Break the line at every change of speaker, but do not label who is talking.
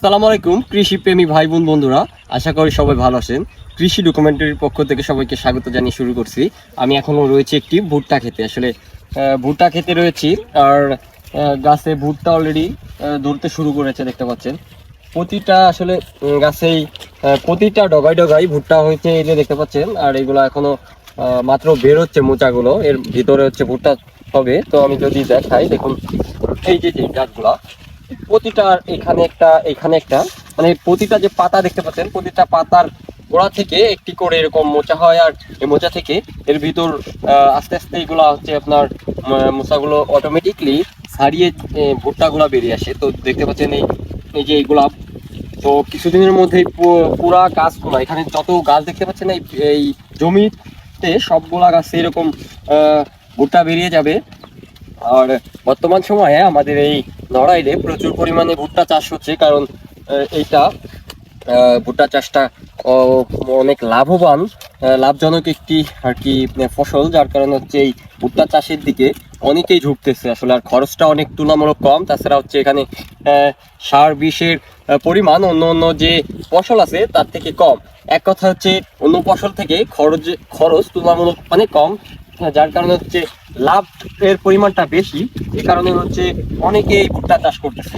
আসসালামু আলাইকুম কৃষি প্রেমী ভাই বোন বন্ধুরা, আশা করি সবাই ভালো আছেন। কৃষি ডকুমেন্টারির পক্ষ থেকে সবাইকে স্বাগত জানিয়ে শুরু করছি। আমি এখনো রয়েছে একটি ভুট্টা খেতে, আসলে ভুট্টা খেতে রয়েছি। আর গাছে ভুট্টা অলরেডি ধরতে শুরু করেছে, দেখতে পাচ্ছেন। প্রতিটা আসলে গাছেই প্রতিটা ডগায় ডগায় ভুট্টা হয়েছে, এই যে দেখতে পাচ্ছেন। আর এগুলো এখনো মাত্র বের হচ্ছে, মোচাগুলো এর ভিতরে হচ্ছে ভুট্টা হবে। তো আমি যদি দেখাই, দেখুন এই যে গাছগুলা প্রতিটা, এখানে একটা মানে প্রতিটা যে পাতা দেখতে পাচ্ছেন, প্রতিটা পাতার গোড়া থেকে একটি করে এরকম মোচা হয়। আর এই মোচা থেকে এর ভিতর আস্তে আস্তে এগুলা হচ্ছে আপনার মোচাগুলো অটোমেটিকলি ছাড়িয়ে ভুট্টাগুলা বেরিয়ে আসে। তো দেখতে পাচ্ছেন এই এই যে এইগুলা, তো কিছুদিনের মধ্যেই পুরা গাছগুলা, এখানে যত গাছ দেখতে পাচ্ছেন এই জমিতে সবগুলা গাছে এরকম ভুট্টা বেরিয়ে যাবে। আর বর্তমান সময়ে আমাদের এই নড়াইলে প্রচুর পরিমাণে ভুট্টা চাষ হচ্ছে, কারণ এইটা ভুট্টা চাষটা অনেক লাভজনক একটি আর কি ফসল, যার কারণে হচ্ছে এই ভুট্টা চাষের দিকে অনেকেই ঝুঁকতেছে আসলে। আর খরচটা অনেক তুলনামূলক কম, তাছাড়া হচ্ছে এখানে সার বিষের পরিমাণ অন্য অন্য যে ফসল আছে তার থেকে কম। এক কথা হচ্ছে অন্য ফসল থেকে খরচ তুলনামূলক মানে কম, যার কারণে হচ্ছে লাভের পরিমাণটা বেশি। এই কারণে হচ্ছে অনেকেই ভুট্টা চাষ করতেছে।